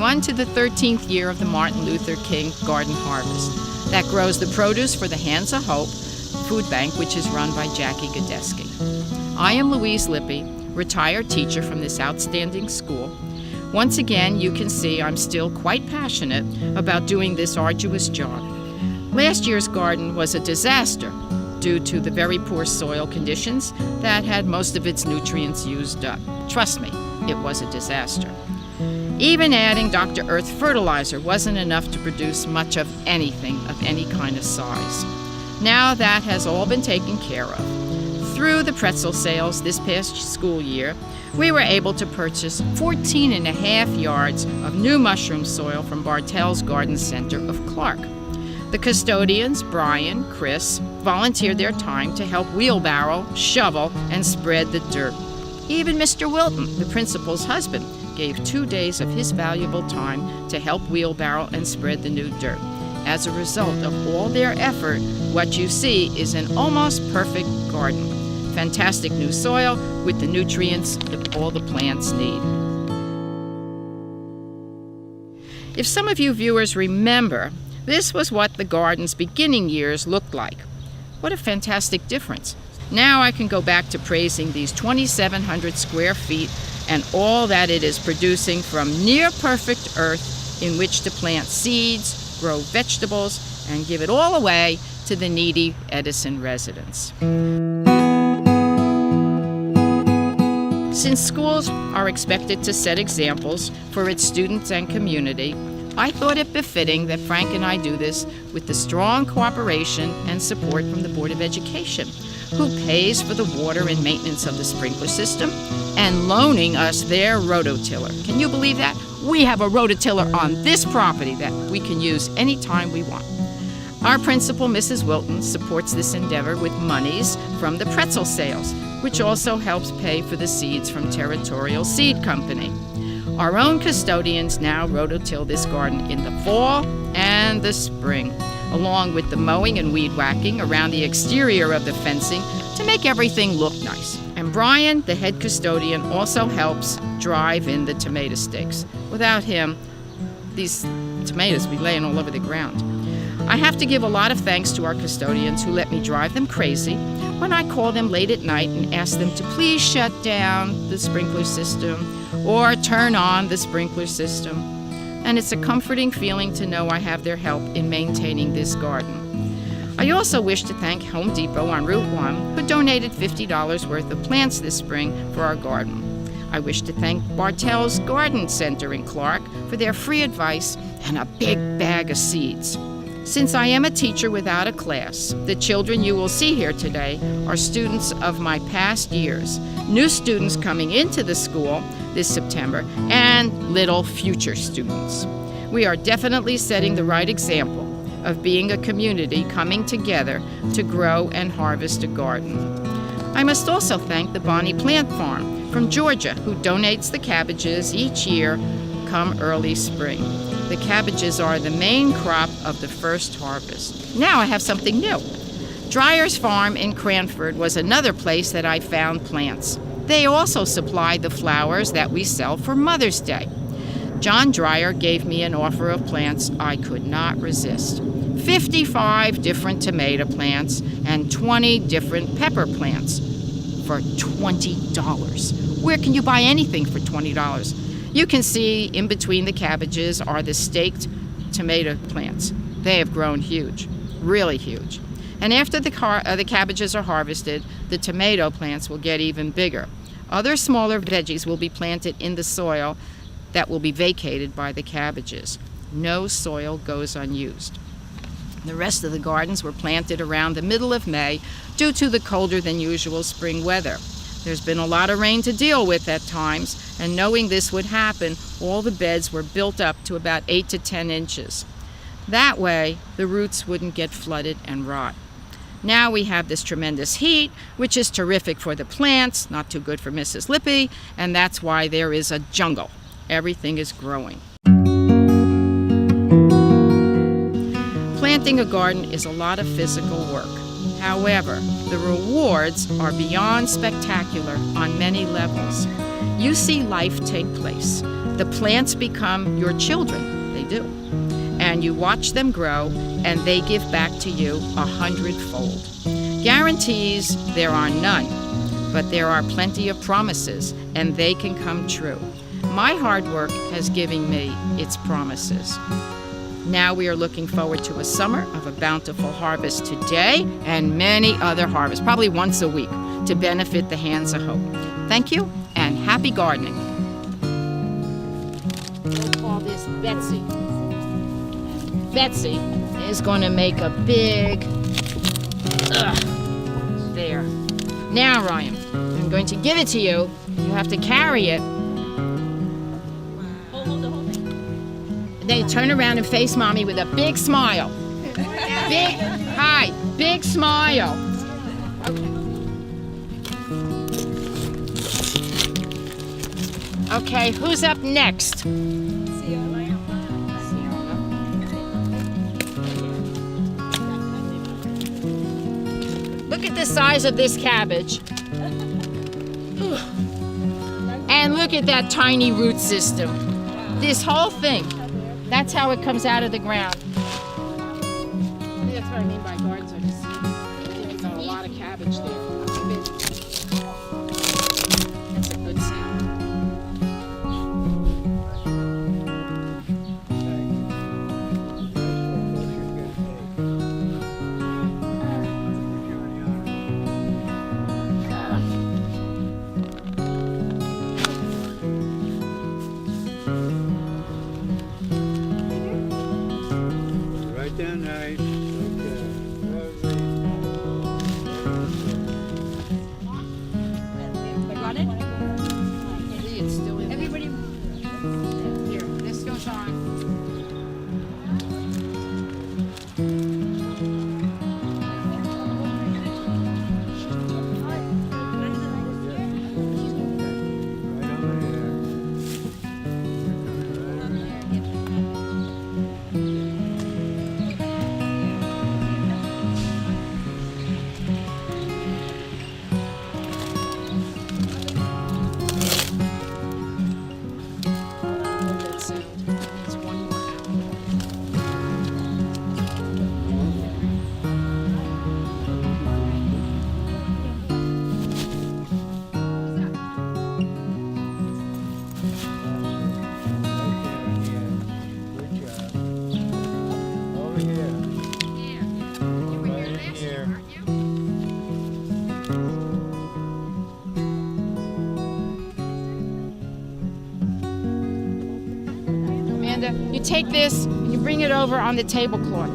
on to the 13th year of the Martin Luther King Garden Harvest that grows the produce for the Hands of Hope food bank, which is run by Jackie Godeski. I am Louise Lippy, retired teacher from this outstanding school. Once again, you can see I'm still quite passionate about doing this arduous job. Last year's garden was a disaster due to the very poor soil conditions that had most of its nutrients used up. Trust me, it was a disaster. Even adding Dr. Earth fertilizer wasn't enough to produce much of anything of any kind of size. Now that has all been taken care of. Through the pretzel sales this past school year, we were able to purchase 14 and a half yards of new mushroom soil from Bartell's Garden Center of Clark. The custodians, Brian, Chris, volunteered their time to help wheelbarrow, shovel, and spread the dirt. Even Mr. Wilton, the principal's husband, gave 2 days of his valuable time to help wheelbarrow and spread the new dirt. As a result of all their effort, what you see is an almost perfect garden. Fantastic new soil with the nutrients that all the plants need. If some of you viewers remember, this was what the garden's beginning years looked like. What a fantastic difference. Now I can go back to praising these 2,700 square feet and all that it is producing from near perfect earth in which to plant seeds, grow vegetables, and give it all away to the needy Edison residents. Since schools are expected to set examples for its students and community, I thought it befitting that Frank and I do this with the strong cooperation and support from the Board of Education, who pays for the water and maintenance of the sprinkler system and loaning us their rototiller. Can you believe that? We have a rototiller on this property that we can use anytime we want. Our principal, Mrs. Wilton, supports this endeavor with monies from the pretzel sales, which also helps pay for the seeds from Territorial Seed Company. Our own custodians now rototill this garden in the fall and the spring, along with the mowing and weed whacking around the exterior of the fencing to make everything look nice. And Brian, the head custodian, also helps drive in the tomato stakes. Without him, these tomatoes would be laying all over the ground. I have to give a lot of thanks to our custodians who let me drive them crazy when I call them late at night and ask them to please shut down the sprinkler system or turn on the sprinkler system. And it's a comforting feeling to know I have their help in maintaining this garden. I also wish to thank Home Depot on Route 1, who donated $50 worth of plants this spring for our garden. I wish to thank Bartell's Garden Center in Clark for their free advice and a big bag of seeds. Since I am a teacher without a class, the children you will see here today are students of my past years, new students coming into the school this September, and little future students. We are definitely setting the right example of being a community coming together to grow and harvest a garden. I must also thank the Bonnie Plant Farm from Georgia, who donates the cabbages each year come early spring. The cabbages are the main crop of the first harvest. Now I have something new. Dreyer's Farm in Cranford was another place that I found plants. They also supply the flowers that we sell for Mother's Day. John Dreyer gave me an offer of plants I could not resist. 55 different tomato plants and 20 different pepper plants for $20. Where can you buy anything for $20? You can see in between the cabbages are the staked tomato plants. They have grown huge, really huge. And after the cabbages are harvested, the tomato plants will get even bigger. Other smaller veggies will be planted in the soil that will be vacated by the cabbages. No soil goes unused. The rest of the gardens were planted around the middle of May due to the colder than usual spring weather. There's been a lot of rain to deal with at times, and knowing this would happen, all the beds were built up to about 8 to 10 inches. That way, the roots wouldn't get flooded and rot. Now we have this tremendous heat, which is terrific for the plants, not too good for Mrs. Lippy, and that's why there is a jungle. Everything is growing. Planting a garden is a lot of physical work. However, the rewards are beyond spectacular on many levels. You see life take place. The plants become your children. They do. And you watch them grow, and they give back to you 100-fold. Guarantees, there are none, but there are plenty of promises, and they can come true. My hard work has given me its promises. Now we are looking forward to a summer of a bountiful harvest today and many other harvests, probably once a week, to benefit the hands of hope. Thank you, and happy gardening. We'll call this Betsy. Betsy is going to make a big, there. Now, Ryan, I'm going to give it to you. You have to carry it. Hold the whole thing. And then you turn around and face Mommy with a big smile. Big smile. Okay, who's up next? Look at the size of this cabbage. And look at that tiny root system. This whole thing, that's how it comes out of the ground. I think that's what I mean by gardens are deceiving. You've got a lot of cabbage there. That's a good sound. Down nice. I got it? It's still in there. Everybody. Here, this goes on. That sound. It's one more hour. Good job. Over here. Yeah. You were here last year, weren't you? Amanda, you take this and you bring it over on the tablecloth.